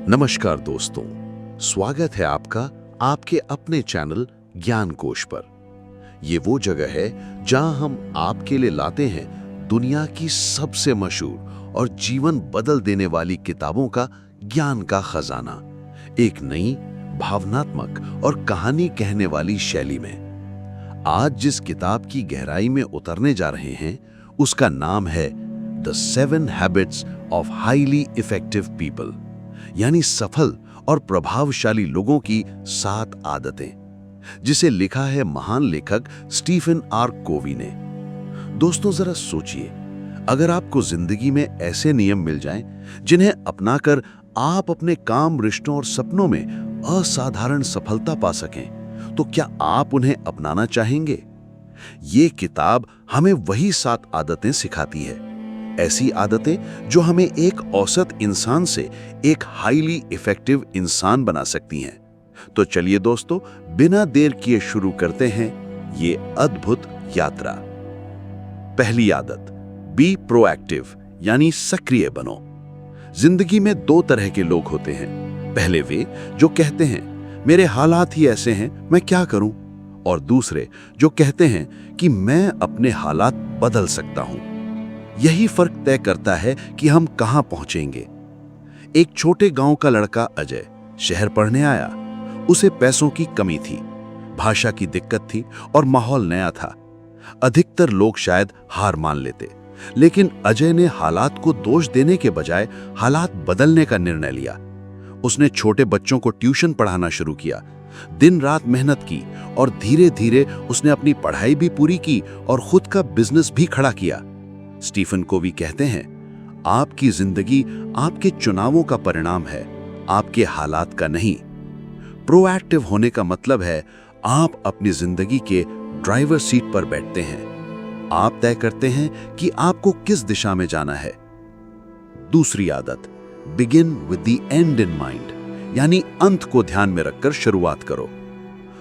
नमस्कार दोस्तों, स्वागत है आपका आपके अपने चैनल ज्ञान कोश पर। ये वो जगह है जहां हम आपके लिए लाते हैं दुनिया की सबसे मशहूर और जीवन बदल देने वाली किताबों का ज्ञान का खजाना, एक नई भावनात्मक और कहानी कहने वाली शैली में। आज जिस किताब की गहराई में उतरने जा रहे हैं उसका नाम है the 7 habits of highly effective people, यानी सफल और प्रभावशाली लोगों की 7 आदतें, जिसे लिखा है महान लेखक स्टीफन आर कोवी ने। दोस्तों जरा सोचिए, अगर आपको जिंदगी में ऐसे नियम मिल जाएं जिन्हें अपनाकर आप अपने काम, रिश्तों और सपनों में असाधारण सफलता पा सकें, तो क्या आप उन्हें अपनाना चाहेंगे? ये किताब हमें वही 7 आदतें सिखाती है, ऐसी आदतें जो हमें एक औसत इंसान से एक हाईली इफेक्टिव इंसान बना सकती हैं। तो चलिए दोस्तों, बिना देर किए शुरू करते हैं ये अद्भुत यात्रा। पहली आदत, बी प्रोएक्टिव, यानी सक्रिय बनो। जिंदगी में 2 तरह के लोग होते हैं। पहले वे जो कहते हैं मेरे हालात ही ऐसे हैं, मैं क्या करूं, और दूसरे जो कहते हैं कि मैं अपने हालात बदल सकता हूं। यही फर्क तय करता है कि हम कहां पहुंचेंगे। एक छोटे गांव का लड़का अजय शहर पढ़ने आया। उसे पैसों की कमी थी, भाषा की दिक्कत थी और माहौल नया था। अधिकतर लोग शायद हार मान लेते, लेकिन अजय ने हालात को दोष देने के बजाय हालात बदलने का निर्णय लिया। उसने छोटे बच्चों को ट्यूशन पढ़ाना शुरू किया, दिन रात मेहनत की और धीरे धीरे उसने अपनी पढ़ाई भी पूरी की और खुद का बिजनेस भी खड़ा किया। स्टीफन कोवी कहते हैं, आपकी जिंदगी आपके चुनावों का परिणाम है, आपके हालात का नहीं। प्रोएक्टिव होने का मतलब है आप अपनी जिंदगी के ड्राइवर सीट पर बैठते हैं। आप तय करते हैं कि आपको किस दिशा में जाना है। दूसरी आदत, begin with the and in mind, यानी अंत को ध्यान में रखकर शुरुआत करो।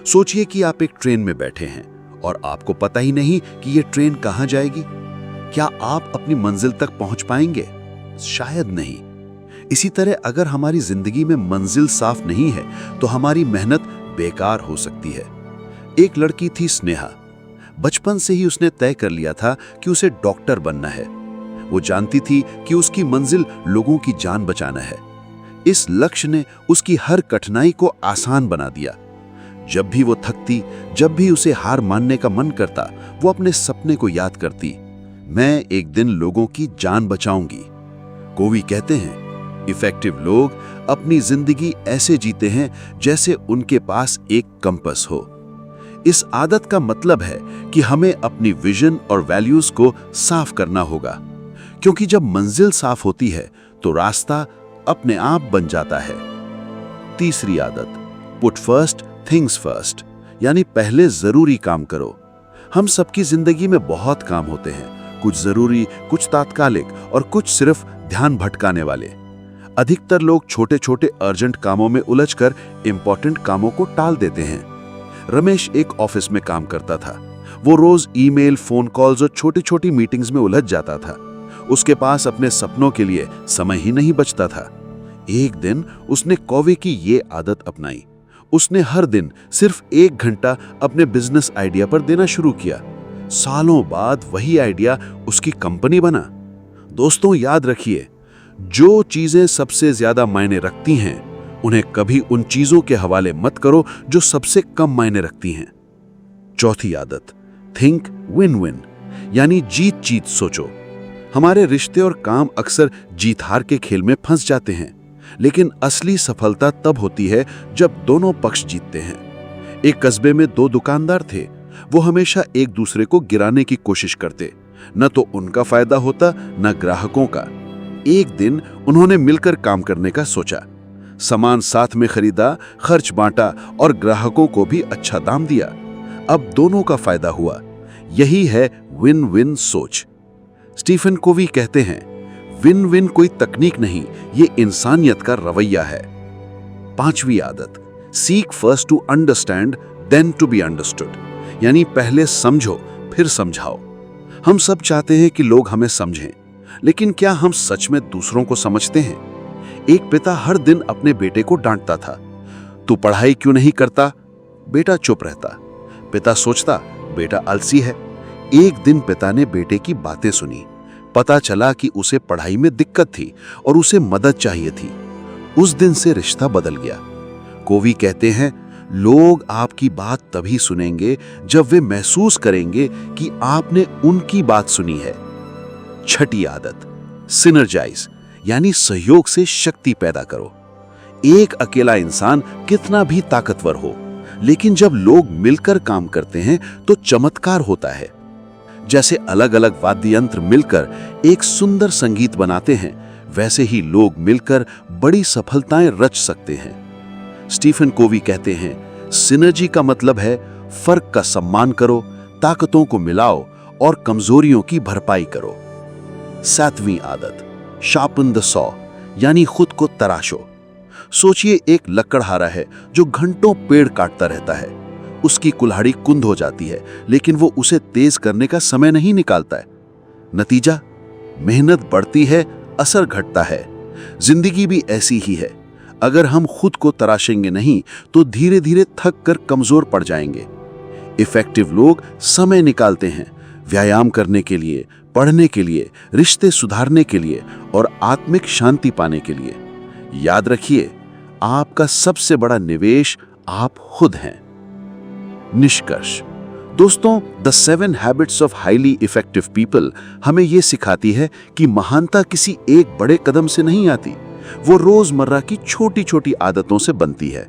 सोचिए कि आप एक ट्रेन में बैठे हैं और आपको पता ही नहीं कि यह ट्रेन कहां जाएगी। क्या आप अपनी मंजिल तक पहुंच पाएंगे? शायद नहीं। इसी तरह अगर हमारी जिंदगी में मंजिल साफ नहीं है तो हमारी मेहनत बेकार हो सकती है। एक लड़की थी स्नेहा। बचपन से ही उसने तय कर लिया था कि उसे डॉक्टर बनना है। वो जानती थी कि उसकी मंजिल लोगों की जान बचाना है। इस लक्ष्य ने उसकी हर कठिनाई को आसान बना दिया। जब भी वो थकती, जब भी उसे हार मानने का मन करता, वो अपने सपने को याद करती, मैं एक दिन लोगों की जान बचाऊंगी। कोवी कहते हैं, इफेक्टिव लोग अपनी जिंदगी ऐसे जीते हैं जैसे उनके पास एक कंपास हो। इस आदत का मतलब है कि हमें अपनी विजन और वैल्यूज को साफ करना होगा, क्योंकि जब मंजिल साफ होती है तो रास्ता अपने आप बन जाता है। तीसरी आदत, पुट फर्स्ट थिंग्स फर्स्ट, यानी पहले जरूरी काम करो। हम सबकी जिंदगी में बहुत काम होते हैं, कुछ जरूरी, कुछ तात्कालिक और कुछ सिर्फ ध्यान भटकाने वाले। अधिकतर लोग छोटे छोटे अर्जेंट कामों में उलझकर इंपॉर्टेंट कामों को टाल देते हैं। रमेश एक ऑफिस में काम करता था। वो रोज ईमेल, फोन कॉल्स और छोटी छोटी मीटिंग्स में उलझ जाता था। उसके पास अपने सपनों के लिए समय ही नहीं बचता था। एक दिन उसने कोवी की ये आदत अपनाई। उसने हर दिन सिर्फ 1 घंटा अपने बिजनेस आइडिया पर देना शुरू किया। सालों बाद वही आइडिया उसकी कंपनी बना। दोस्तों याद रखिए, जो चीजें सबसे ज्यादा मायने रखती हैं उन्हें कभी उन चीजों के हवाले मत करो जो सबसे कम मायने रखती हैं। चौथी आदत, थिंक विन विन, यानी जीत जीत सोचो। हमारे रिश्ते और काम अक्सर जीत हार के खेल में फंस जाते हैं, लेकिन असली सफलता तब होती है जब दोनों पक्ष जीतते हैं। एक कस्बे में 2 दुकानदार थे। वो हमेशा एक दूसरे को गिराने की कोशिश करते, न तो उनका फायदा होता न ग्राहकों का। एक दिन उन्होंने मिलकर काम करने का सोचा। सामान साथ में खरीदा, खर्च बांटा और ग्राहकों को भी अच्छा दाम दिया। अब दोनों का फायदा हुआ। यही है विन विन सोच। स्टीफन कोवी कहते हैं, विन विन कोई तकनीक नहीं, ये इंसानियत का रवैया है। 5वीं आदत, seek first to understand then to be understood, यानी पहले समझो फिर समझाओ। हम सब चाहते हैं कि लोग हमें समझें, लेकिन क्या हम सच में दूसरों को समझते हैं? एक पिता हर दिन अपने बेटे को डांटता था, तू पढ़ाई क्यों नहीं करता? बेटा चुप रहता। पिता सोचता, बेटा आलसी है। एक दिन पिता ने बेटे की बातें सुनी। पता चला कि उसे पढ़ाई में दिक्कत थी और उसे मदद चाहिए थी। उस दिन से रिश्ता बदल गया। कोवी कहते हैं, लोग आपकी बात तभी सुनेंगे जब वे महसूस करेंगे कि आपने उनकी बात सुनी है। छठी आदत, सिनर्जाइज, यानी सहयोग से शक्ति पैदा करो। एक अकेला इंसान कितना भी ताकतवर हो, लेकिन जब लोग मिलकर काम करते हैं तो चमत्कार होता है। जैसे अलग अलग वाद्य यंत्र मिलकर एक सुंदर संगीत बनाते हैं, वैसे ही लोग मिलकर बड़ी सफलताएं रच सकते हैं। स्टीफन कोवी कहते हैं, सिनर्जी का मतलब है फर्क का सम्मान करो, ताकतों को मिलाओ और कमजोरियों की भरपाई करो। 7वीं आदत, शार्पन द सॉ, यानी खुद को तराशो। सोचिए, एक लकड़हारा है जो घंटों पेड़ काटता रहता है। उसकी कुल्हाड़ी कुंद हो जाती है, लेकिन वो उसे तेज करने का समय नहीं निकालता है। नतीजा, मेहनत बढ़ती है, असर घटता है। जिंदगी भी ऐसी ही है। अगर हम खुद को तराशेंगे नहीं तो धीरे धीरे थक कर कमजोर पड़ जाएंगे। इफेक्टिव लोग समय निकालते हैं, व्यायाम करने के लिए, पढ़ने के लिए, रिश्ते सुधारने के लिए और आत्मिक शांति पाने के लिए। याद रखिए, आपका सबसे बड़ा निवेश आप खुद हैं। निष्कर्ष, दोस्तों, the 7 habits of highly effective people हमें यह सिखाती है कि महानता किसी एक बड़े कदम से नहीं आती, वो रोजमर्रा की छोटी छोटी आदतों से बनती है।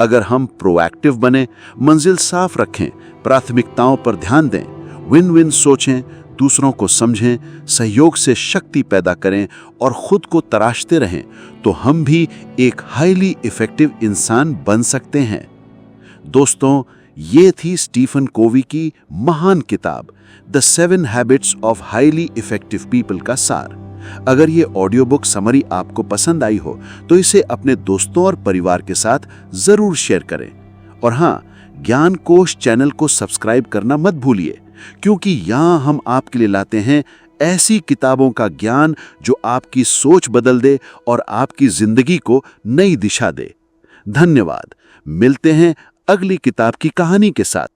अगर हम प्रोएक्टिव बने, मंजिल साफ रखें, प्राथमिकताओं पर ध्यान दें, विन विन सोचें, दूसरों को समझें, सहयोग से शक्ति पैदा करें और खुद को तराशते रहें, तो हम भी एक हाईली इफेक्टिव इंसान बन सकते हैं। दोस्तों, ये थी स्टीफन कोवी की महान किताब the 7 habits of highly effective people का सार। अगर ये ऑडियो बुक समरी आपको पसंद आई हो तो इसे अपने दोस्तों और परिवार के साथ जरूर शेयर करें। और हाँ, ज्ञान कोश चैनल को सब्सक्राइब करना मत भूलिए, क्योंकि यहाँ हम आपके लिए लाते हैं ऐसी किताबों का ज्ञान जो आपकी सोच बदल दे और आपकी जिंदगी को नई दिशा दे। धन्यवाद। मिलते हैं अगली किताब की कहानी के साथ।